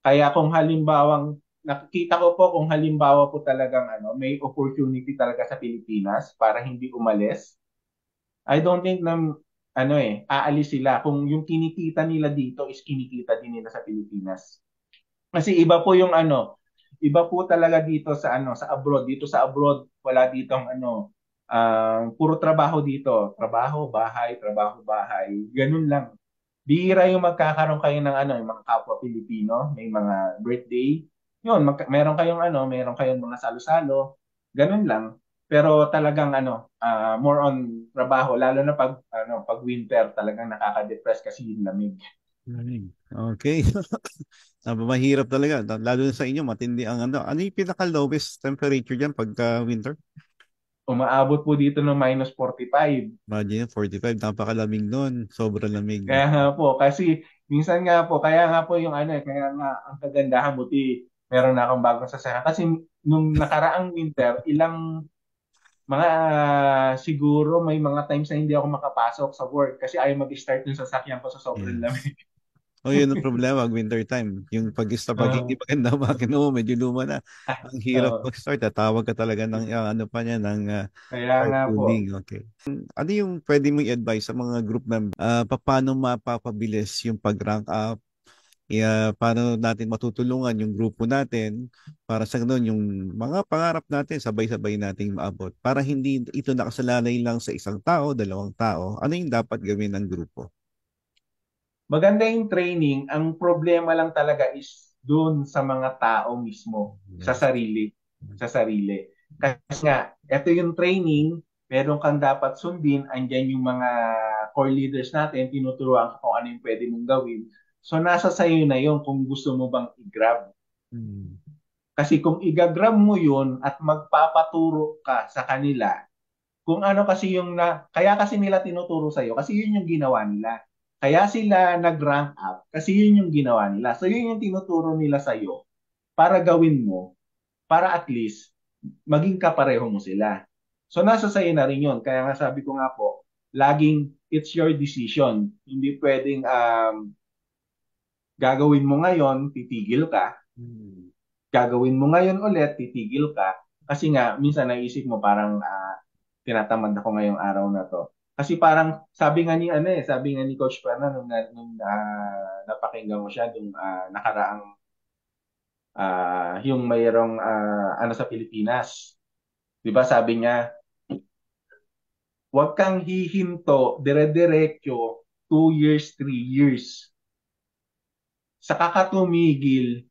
Kaya kung halimbawang nakikita ko po kung halimbawa po talagang may opportunity talaga sa Pilipinas para hindi umalis, I don't think na aalis sila kung yung kinikita nila dito is kinikita din nila sa Pilipinas. Kasi iba po yung iba po talaga dito sa sa abroad. Dito sa abroad, wala ditong puro trabaho dito. Trabaho, bahay. Ganun lang. Bihira yung magkakaroon kayo ng yung mga kapwa Pilipino, may mga birthday. Yun, meron kayong mga salo-salo. Ganun lang. Pero talagang more on trabaho lalo na pag winter talagang nakaka-depress kasi yung lamig. Galing. Okay. Mahirap talaga. Lalo na sa inyo, matindi ang ano. Ano yung pinaka-lowest temperature dyan pagka winter? Umaabot po dito ng -45. Imagine, 45. Napakalamig nun. Sobrang lamig. Kaya nga po, kasi minsan nga po, kaya nga po yung kaya nga ang kagandahan buti meron na akong bagong sasakyan. Kasi nung nakaraang winter, mga siguro may mga times na hindi ako makapasok sa work kasi ayaw mag-start yung sasakyan ko sa sobrang Yes. lamig. O yun ang problema, winter time. Yung pag hindi Oo. maganda ang makina mo, medyo luma na. Ang hirap Oo. mag-start. Tatawag ka talaga ng ano pa niya, ng Kaya nga po. carpooling. Okay. Ano yung pwede mong advice sa mga group member? Paano mapapabilis yung pag-rank up? Paano natin matutulungan yung grupo natin para sa ganun yung mga pangarap natin sabay-sabay nating maabot para hindi ito nakasalalay lang sa isang tao, dalawang tao. Ano yung dapat gawin ng grupo? Maganda yung training. Ang problema lang talaga is doon sa mga tao mismo, sa Yes. sarili. Sa sarili. Kasi nga, ito yung training, meron kang dapat sundin, andyan yung mga core leaders natin, tinuturuan ka kung ano yung pwede mong gawin. So, nasa sayo na yun kung gusto mo bang i-grab. Hmm. Kasi kung i-grab mo yun at magpapaturo ka sa kanila, kung ano kasi kaya kasi nila tinuturo sa'yo, kasi yun yung ginawa nila. Kaya sila nag-rank up, kasi yun yung ginawa nila. So yun yung tinuturo nila sa'yo para gawin mo, para at least maging kapareho mo sila. So nasa sa'yo na rin yun. Kaya nga sabi ko nga po, laging it's your decision. Hindi pwedeng gagawin mo ngayon, titigil ka. Hmm. Gagawin mo ngayon ulit, titigil ka. Kasi nga, minsan naisip mo parang tinatamad ako ngayong araw na to. Kasi parang sabi nga ni Coach Perna nung napakinggan ko siya nung nakaraang yung mayroong sa Pilipinas. 'Di ba sabi niya, huwag kang hihinto dire-diretso 2 years, 3 years. Saka ka tumigil,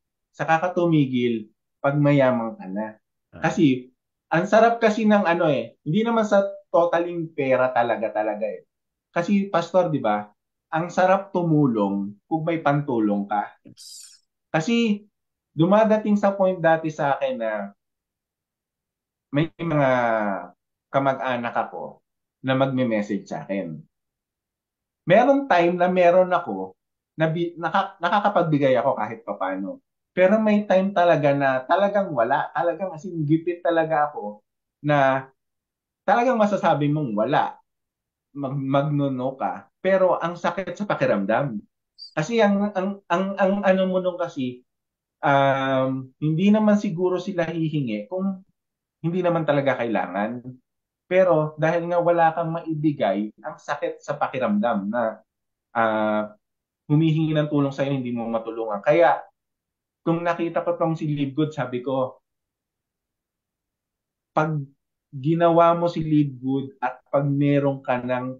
pag mayaman ka na. Ah, Kasi ang sarap kasi ng hindi naman sa totaling pera talaga talaga eh. Kasi pastor, 'di ba? Ang sarap tumulong kung may pantulong ka. yes. Kasi dumadating sa point dati sa akin na may mga kamag-anak ako na magme-message sa akin. Meron time na meron ako na nakakapagbigay ako kahit papaano. Pero may time talaga na talagang wala. Talagang as in, gipit talaga ako na talagang masasabi mong wala. Magnono ka. Pero ang sakit sa pakiramdam. Kasi ang ano mo nung kasi, hindi naman siguro sila hihingi kung hindi naman talaga kailangan. Pero dahil nga wala kang maibigay, ang sakit sa pakiramdam na ah, humihingi ng tulong sa'yo, hindi mo matulungan. Kaya, kung nakita ko tong si Live Good, sabi ko, pag ginawa mo si Live Good at pag meron ka ng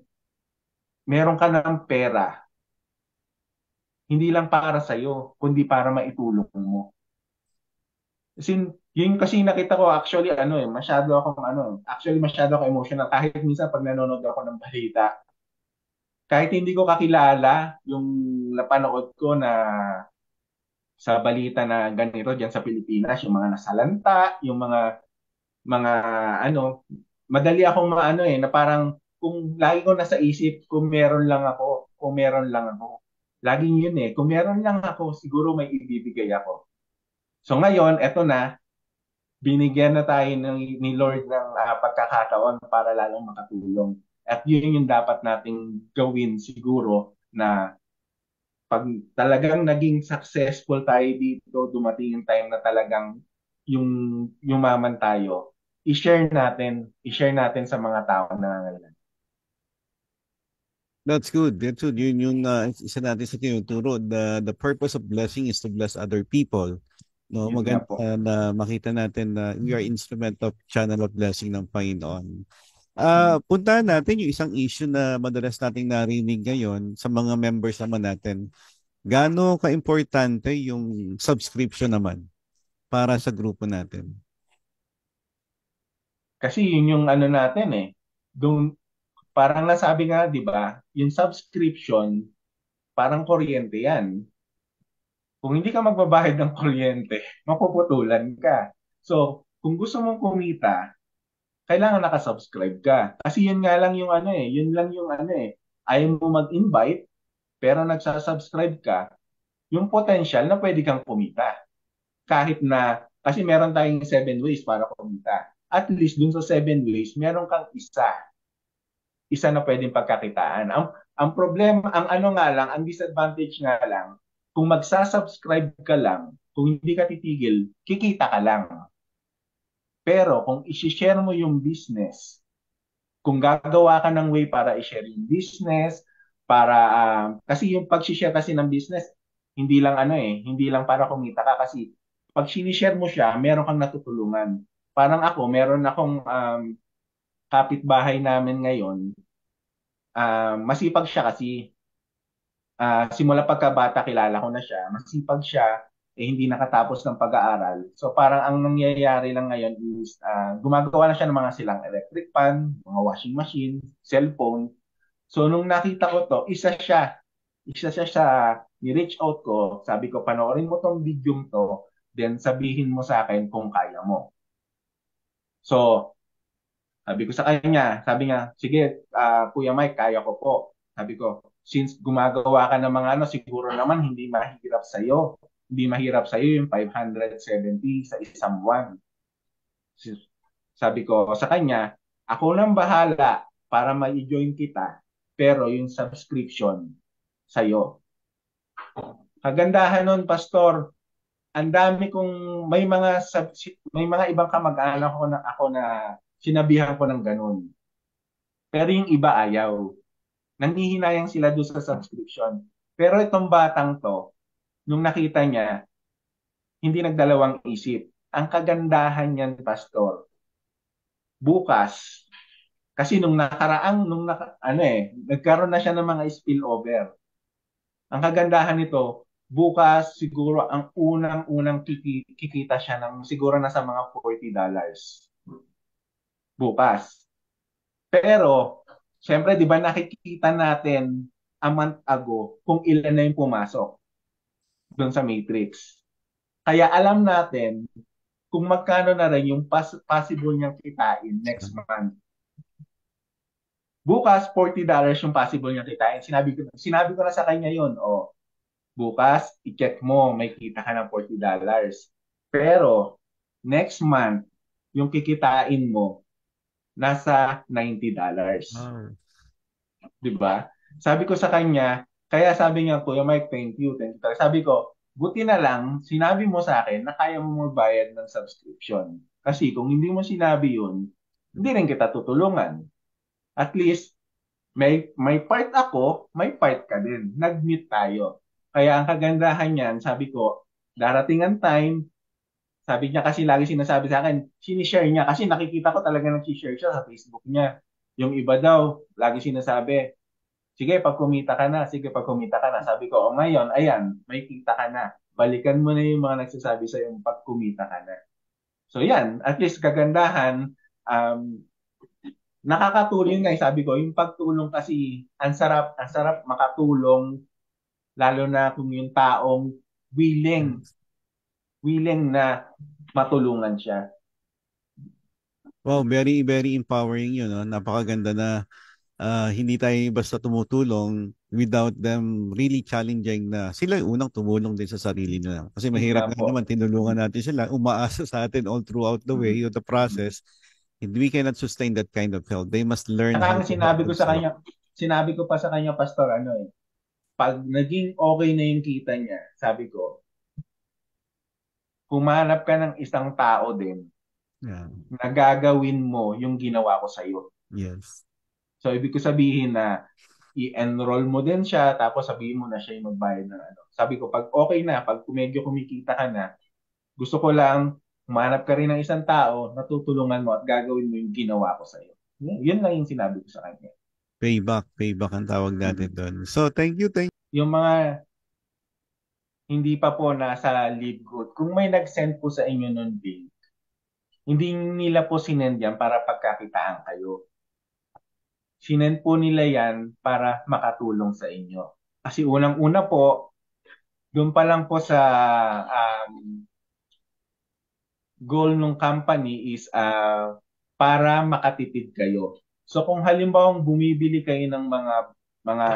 pera, hindi lang para sa'yo, kundi para maitulong mo. Kasi yun kasi nakita ko actually masyado ako emotional kahit minsan pag nanonood ako ng balita, kahit hindi ko kakilala yung napanood ko na sa balita na ganito diyan sa Pilipinas, yung mga nasalanta, yung mga ano, madali akong na parang kung lagi ko nasa isip, kung meron lang ako. Laging yun eh, kung meron lang ako, siguro may ibibigay ako. So ngayon, eto na, binigyan na tayo ni Lord ng pagkakataon para lalong makatulong. At yun yung dapat nating gawin siguro na pag talagang naging successful tayo dito, dumating yung time na talagang yung yumaman tayo, i-share natin sa mga tao na nangangailangan. That's good. That's good. Yun yung isa natin sa tinuturo. The purpose of blessing is to bless other people. No, Yun nga maganda po. na makita natin na we are instrument of channel of blessing ng Panginoon. Mm. Puntahan natin yung isang issue na madalas nating narinig ngayon sa mga members naman natin. Gaano ka-importante yung subscription naman para sa grupo natin? Kasi yun yung ano natin eh. Doon, parang nasabi nga, di ba, yung subscription, parang kuryente yan. Kung hindi ka magbabayad ng kuryente, mapuputulan ka. So, kung gusto mong kumita, kailangan nakasubscribe ka. Kasi yun nga lang yung ano eh, yun lang yung ano eh. Ayaw mo mag-invite, pero nagsasubscribe ka, yung potential na pwede kang kumita. Kahit na, kasi meron tayong 7 ways para kumita. At least dun sa 7 ways, meron kang isa na pwedeng pagkakitaan. Ang problema, ang ano nga lang, ang disadvantage nga lang, kung magsasubscribe ka lang, kung hindi ka titigil, kikita ka lang. Pero kung isi-share mo yung business, kung gagawa ka ng way para i-share yung business, para, kasi yung pag-share kasi ng business, hindi lang ano eh, hindi lang para kumita ka kasi pag sinishare mo siya, meron kang natutulungan. Parang ako, meron akong kapitbahay namin ngayon, masipag siya kasi simula pagkabata kilala ko na siya, masipag siya, eh hindi nakatapos ng pag-aaral. So parang ang nangyayari lang ngayon is gumagawa na siya ng mga silang electric pan, mga washing machine, cellphone. So nung nakita ko to, isa siya sa ni-reach out ko, sabi ko panoorin mo tong video to, then sabihin mo sa akin kung kaya mo. So sabi ko sa kanya, sabi niya, sige, Kuya Mike, kaya ko po. Sabi ko, since gumagawa ka ng mga ano, siguro naman hindi mahirap sa'yo. Hindi mahirap sa'yo yung 570 sa isang buwan. Sabi ko sa kanya, ako nang bahala para ma-join kita, pero yung subscription sa'yo. Kagandahan nun, Pastor, ang dami kong, may mga ibang kamag-anak ako na sinabihan ko ng ganun. Pero yung iba ayaw. Nanghihinayang sila doon sa subscription. Pero itong batang to, nung nakita niya, hindi nagdalawang isip. Ang kagandahan niyan, Pastor, bukas, kasi nagkaroon na siya ng mga spillover. Ang kagandahan nito, bukas siguro ang unang-unang kikita siya ng siguro nasa mga $40. Bukas. Pero, syempre, di ba nakikita natin a month ago kung ilan na yung pumasok doon sa Matrix. Kaya alam natin kung magkano na rin yung possible niyang kitain next month. Bukas, $40 yung possible niyang kitain. Sinabi ko na sa kanya yun. O, bukas, i-check mo, may kita ka ng $40. Pero, next month, yung kikitain mo, nasa $90. Ah, 'Di ba? Sabi ko sa kanya, kaya sabi niya, Kuya Mike, thank you, thank you. Sabi ko, buti na lang, sinabi mo sa akin na kaya mo magbayad ng subscription. Kasi kung hindi mo sinabi yun, hindi rin kita tutulungan. At least, may part ako, may part ka din. Nag-meet tayo. Kaya ang kagandahan niyan, sabi ko, darating ang time, sabi niya kasi lagi sinasabi sa akin, sinishare niya kasi nakikita ko talaga nag-share siya sa Facebook niya. Yung iba daw, lagi sinasabi, sige, pag kumita ka na, sige, pag kumita ka na. Sabi ko, o ngayon, ayan, may kita ka na. Balikan mo na yung mga nagsasabi sa yung pag kumita ka na. So yan, at least kagandahan, nakakatulong nga, sabi ko, yung pagtulong kasi, ang sarap makatulong, lalo na kung yung taong willing, yes. willing na matulungan siya. Wow, very, very empowering yun. No? Napakaganda na hindi tayo basta tumutulong without them really challenging na sila yung unang tumulong din sa sarili nila. Kasi Yun nga mahirap nga po. naman, tinulungan natin sila, umaasa sa atin all throughout the way of the process. And we cannot sustain that kind of help. They must learn Saka how ang to help themselves. sinabi ko pa sa kanya, Pastor, ano eh, pag naging okay na yung kita niya, sabi ko, humanap ka ng isang tao din Yeah. na gagawin mo yung ginawa ko sa iyo. Yes. So, ibig ko sabihin na i-enroll mo din siya, tapos sabihin mo na siya yung magbayad ng ano. Sabi ko, pag okay na, pag medyo kumikita ka na, gusto ko lang, humanap ka rin ng isang tao na tutulungan mo at gagawin mo yung ginawa ko sa'yo. Yun lang yung sinabi ko sa kanya. Payback, payback ang tawag natin Mm. doon. So, thank you, thank Yung mga hindi pa po nasa LiveGood, kung may nag-send po sa inyo nun link, hindi nila po sinend yan para pagkakitaan kayo. Sinend po nila yan para makatulong sa inyo. Kasi unang-una po, doon pa lang po sa goal ng company is para makatipid kayo. So kung halimbawa bumibili kayo ng mga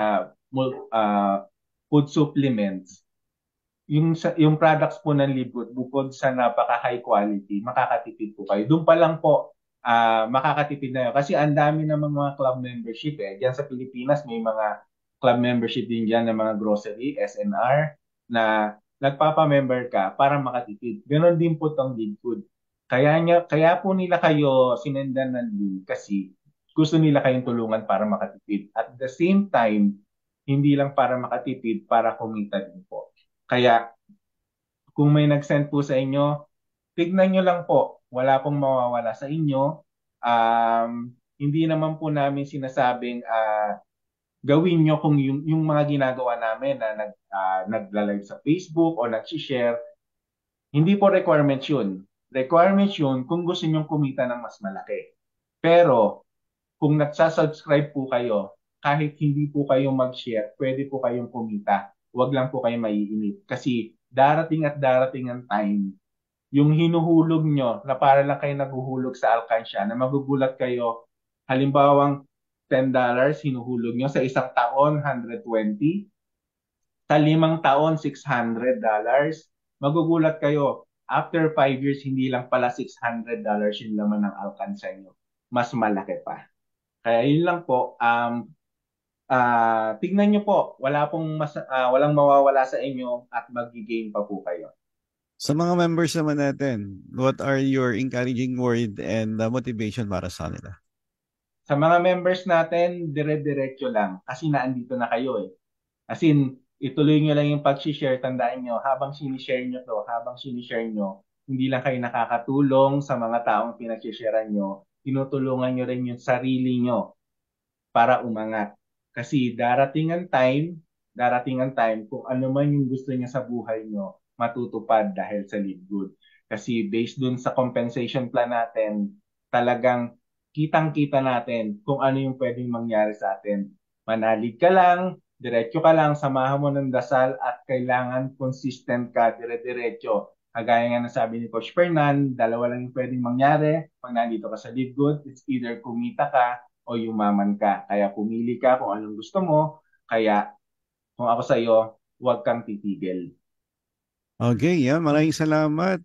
food supplements, yung products po ng Libot, bukod sa napaka high quality, makakatipid po kayo. Doon pa lang po makakatipid na yun. Kasi ang dami ng mga club membership eh. Diyan sa Pilipinas may mga club membership din diyan ng mga grocery, SNR, na nagpapa-member ka para makatipid. Ganon din po tong Libot. Kaya po nila kayo sinendan ng link kasi gusto nila kayong tulungan para makatipid. At the same time, hindi lang para makatipid, para kumita din po. Kaya kung may nag-send po sa inyo, tignan nyo lang po. Wala pong mawawala sa inyo. Hindi naman po namin sinasabing gawin nyo kung yung mga ginagawa namin na nagla-live sa Facebook o nag-share. Hindi po requirements yun. Requirements yun kung gusto nyo kumita ng mas malaki. Pero kung nagsasubscribe po kayo, kahit hindi po kayo mag-share, pwede po kayong kumita. Huwag lang po kayo maiinip. Kasi darating at darating ang time, yung hinuhulog nyo na para lang kayo naguhulog sa alkansya, na magugulat kayo, halimbawang $10 hinuhulog nyo sa isang taon, 120, sa 5 taon, $600, magugulat kayo, after 5 years, hindi lang pala $600 yung laman ng alkansya nyo. Mas malaki pa. Kaya yun lang po, tignan nyo po, walang mawawala sa inyo at mag-gain pa po kayo. Sa mga members naman natin, what are your encouraging word and motivation para sa kanila? Sa mga members natin, dire-diretso lang kasi naandito na kayo eh. As in, ituloy nyo lang yung pag-share. Tandaan nyo, habang sinishare nyo to, habang sinishare nyo, hindi lang kayo nakakatulong sa mga taong pinag-sharean nyo, tinutulungan nyo rin yung sarili nyo para umangat. Kasi darating ang time kung ano man yung gusto niya sa buhay nyo, matutupad dahil sa Live Good. Kasi based dun sa compensation plan natin, talagang kitang-kita natin kung ano yung pwedeng mangyari sa atin. Manalig ka lang, diretso ka lang, samahan mo ng dasal at kailangan consistent ka, dire-diretso. Kagaya nga ng sabi ni Coach Fernan, dalawa lang yung pwedeng mangyari pag nandito ka sa Live Good. It's either kumita ka o yumaman ka. Kaya pumili ka kung anong gusto mo. Kaya kung ako sa iyo, huwag kang titigil. Okay, yeah, maraming salamat.